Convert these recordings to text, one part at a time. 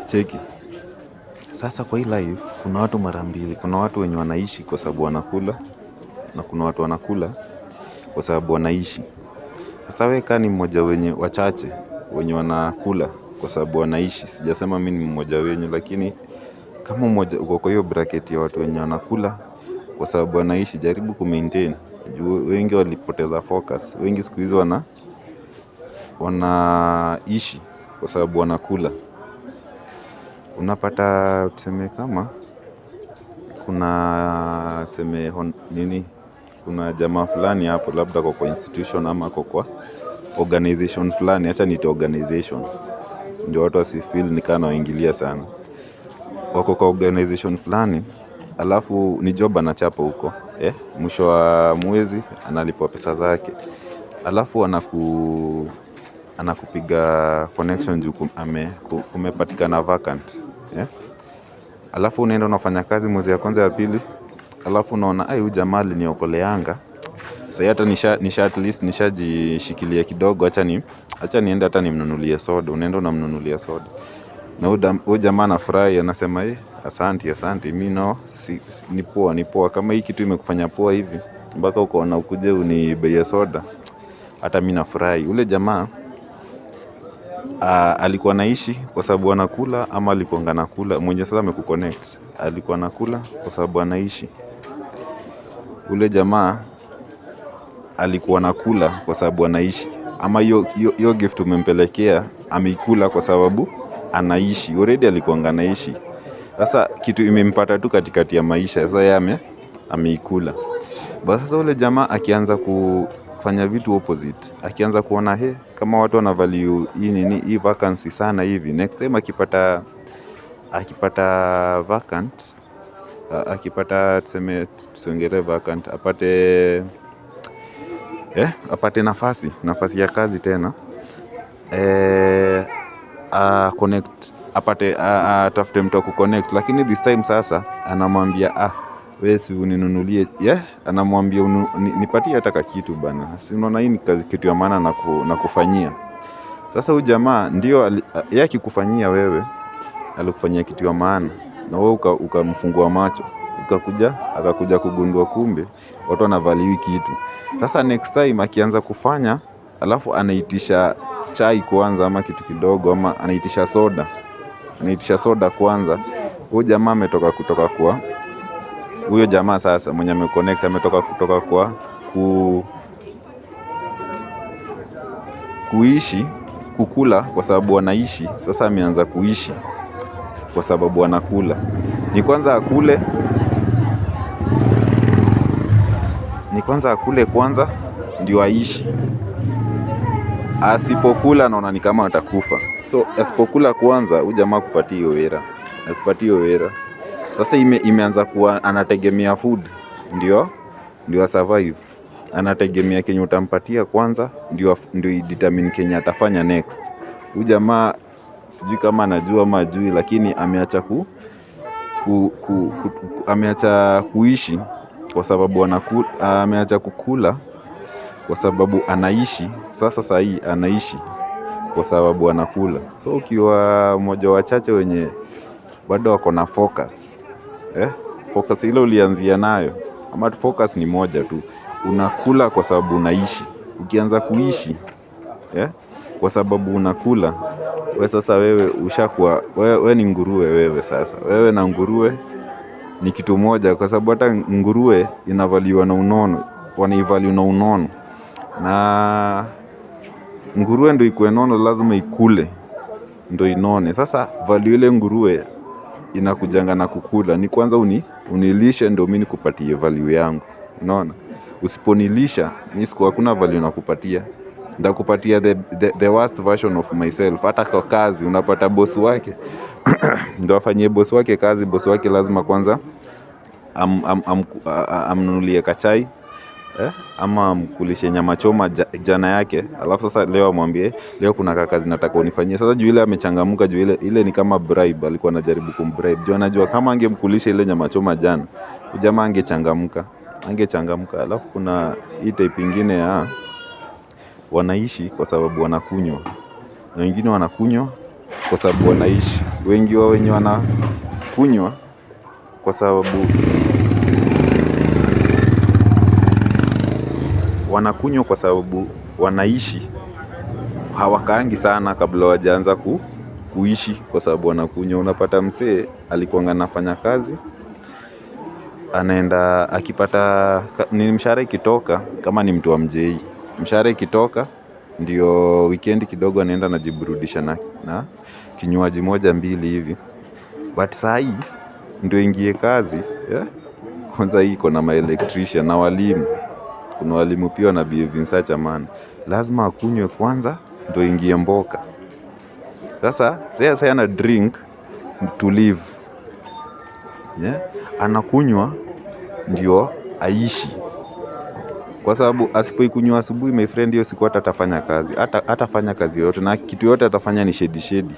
Cheki. Sasa kwa hii life kuna watu mara mbili. Kuna watu wenye wanaishi kwa sababu wanakula, na kuna watu wanakula kwa sababu wanaishi. Sasa wewe kama ni mmoja wenye wachache wenye wanakula kwa sababu wanaishi. Sijasema mimi ni mmoja wenyu, lakini kama mmoja uko kwa hiyo bracket ya watu wenye wanakula kwa sababu wanaishi, jaribu kumaintain. Wengi walipoteza focus. Wengi siku hizi wanaishi kwa sababu wanakula. Unapata tuseme kama kuna kuna jamaa fulani hapo, labda kwa institution ama kwa organization fulani. Acha niite organization ndio watu wasifeel ni kama waingilia sana. Wako kwa organization fulani, alafu ni job anachapa huko, mwisho wa mwezi analipwa pesa zake. Alafu anakupiga connection juu kumepatikana vacant. Alafu unaenda unafanya kazi mwezi ya kwanza ya pili, alafu unaona huyu jamaa aliniokoleanga. Sasa hata at least nishajishikilia kidogo, acha niende hata nimnunulie soda. Unaenda unamnunulia soda. Na huyu jamaa anafurahi, anasema asante mimi ni poa kama hii kitu imekufanya poa hivi mpaka ukaona ukuje unibeye soda, hata mimi nafurahi. Ule jamaa alikuwa naishi kwa sababu anakula, ama alikuwa anakula mwenye sasa amekuconnect? Alikuwa anakula kwa sababu anaishi. Ule jamaa alikuwa anakula kwa sababu anaishi, ama hiyo gift umempelekea ameikula kwa sababu anaishi. Already alikuwa anaishi. Sasa kitu imempata tu katikati ya maisha, sasa yeye ameikula. Basi sasa ule jamaa akianza kufanya vitu opposite, akianza kuona kama watu wana value hii vacancy sana hivi, next time akipata vacant, akipata tusongele vacant, apate nafasi ya kazi tena, connect, atafute mtu wa kuconnect. Lakini this time sasa anamwambia wewe si uninunulie, anamwambia nipatie hata kitu bana, si unaona hii ni kazi, kitu ya maana na kufanyia. Sasa huyu jamaa ndio yeye akikufanyia wewe, alikufanyia kitu ya maana, na wewe ukamfungua macho, akakuja kugundua kumbe watu wanavaliwi kitu. Sasa next time akianza kufanya, alafu anaitisha chai kwanza ama kitu kidogo, ama anaitisha soda kwanza. Huyo jamaa ametoka kwa huyo jamaa sasa mwenye ameconnect, ametoka kutoka kwa kuishi kukula kwa sababu wanaishi. Sasa ameanza kuishi kwa sababu wanakula. Ni kwanza akule kwanza ndio aishi. Asipokula naona ni kama atakufa. So asipokula kwanza, huyu jamaa akupatie hiyo wera. Sasa imeanza kuwa anategemea food ndio survive. Anategemea kenye utampatia kwanza ndio determine kenye atafanya next. Huyu jamaa sijui kama anajua ama hajui, lakini ameacha kuishi kwa sababu ameacha kukula kwa sababu anaishi. Sasa hii anaishi kwa sababu anakula. So ukiwa mmoja wachache wenye bado wako na focus, focus ile ulianzia nayo, ama focus ni moja tu, unakula kwa sababu unaishi. Ukianza kuishi kwa sababu unakula, wewe sasa ushakuwa wewe ni nguruwe. Wewe sasa na nguruwe ni kitu moja, kwa sababu hata nguruwe inavaliwa na unono, wanaivalue na unono. Na nguruwe ndio ikuwe nono, lazima ikule ndio inone. Sasa value ile nguruwe inakujanga na kukula. Ni kwanza unilishe ndio mimi nikupatie value yangu. Unaona? Usiponilisha mimi hakuna value nakupatia. Ndakupatia the worst version of myself. Hata kwa kazi unapata boss wake ndio afanyie boss wake kazi. Boss wake lazima kwanza amnunulie kachai, ama amkulishe nyama choma jana yake. Alafu sasa leo amwambie leo kuna kazi nataka unifanyie. Sasa juu ile amechangamuka, juu ile ni kama bribe, alikuwa anajaribu kumbribe. Juu anajua kama angemkulisha ile nyama choma jana, jamaa angechangamuka. Alafu kuna hii type nyingine ya wanaishi kwa sababu wanakunywa. Na wengine wanakunywa kwa sababu wanaishi. Wengi wao wenye wanakunywa kwa sababu wanakunywa kwa sababu wanaishi, hawakaangi sana kabla wajaanza kuishi, kwa sababu wanakunywa. Unapata msee alikuwa anafanya kazi, anaenda akipata ni mshahara ikitoka, kama ni mtu wa mjei, mshahara ikitoka ndio weekend kidogo anaenda anajiburudisha na kinywaji moja mbili hivi. But saa hii ndio ingie kazi, yeah? Kwanza hii iko na maelectrician na walimu. Kuna walimu pia na behave in such a man. Lazima akunywe kwanza ndio ingie mboka. Sasa ana drink to live, yeah? Anakunywa ndio aishi, kwa sababu asipoikunywa asubuhi, my friend, hiyo siku atafanya kazi, atafanya kazi yote, na kitu yote atafanya ni shedi,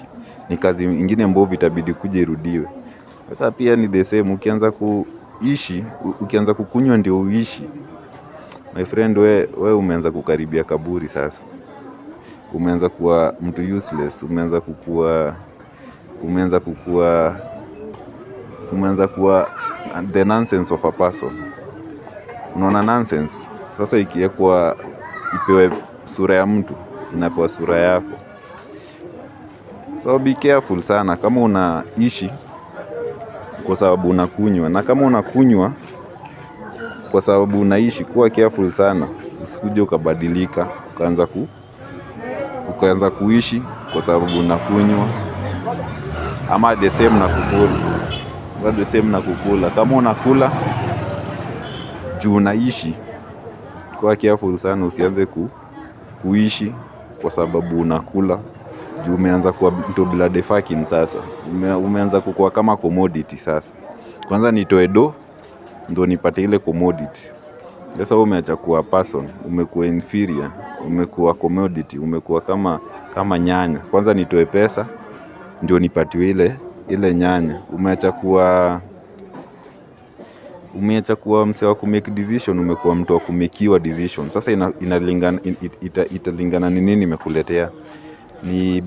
ni kazi ingine mbovu itabidi kuja irudiwe. Sasa pia ni the same, ukianza kuishi, ukianza kukunywa ndio uishi, my friend, we umeanza kukaribia kaburi. Sasa umeanza kuwa mtu useless, umeanza kuwa the nonsense of a person. Unaona nonsense? Sasa ikiwekwa ipewe sura ya mtu, inapewa sura yako. So be careful sana kama unaishi kwa sababu unakunywa, na kama unakunywa kwa sababu unaishi, kuwa careful sana. Usikuje ukabadilika, ukaanza kuishi kwa sababu unakunywa, ama the same na kukula. Kama unakula juu unaishi, kuwa careful sana, usianze kuishi kwa sababu unakula juu umeanza kuwa mtu blood fucking. Sasa umeanza kukua kama commodity. Sasa kwanza nitoe do ndio nipate ile commodity. Sasa umeacha kuwa person, umekuwa inferior, umekuwa commodity, umekuwa kama nyanya. Kwanza nitoe pesa ndio nipatiwe ile nyanya. Umeacha kuwa mse wa kumake decision, umekuwa mtu wa kumekiwa decision. Sasa italingana ni nini nimekuletea. Ni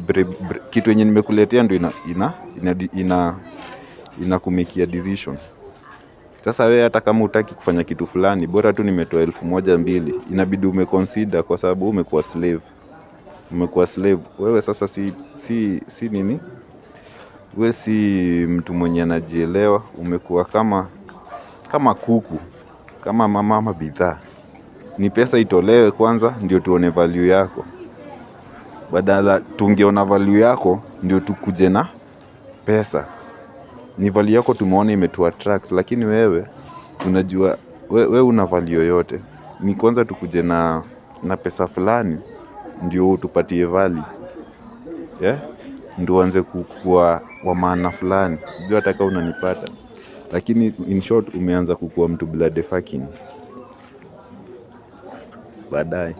kitu yenye nimekuletea ndio ina kumekia decision. Sasa wewe hata kama hutaki kufanya kitu fulani, bora tu nimetoa 1,000-2,000, inabidi umeconsider, kwa sababu umekuwa slave. Wewe sasa si nini? Wewe si mtu mwenye anajielewa, umekuwa kama kuku, kama mama bidhaa. Ni pesa itolewe kwanza ndio tuone value yako. Badala tungeona value yako ndio tukuje na pesa. Ni value yako tumeona imetu attract, lakini wewe tunajua wewe una value yoyote. Ni kwanza tukuje na pesa fulani ndio tupatie value. Yeah? Ndio uanze kukua wa maana fulani. Sijui hata kama unanipata. Lakini in short umeanza kukua mtu blood fucking. Baadaye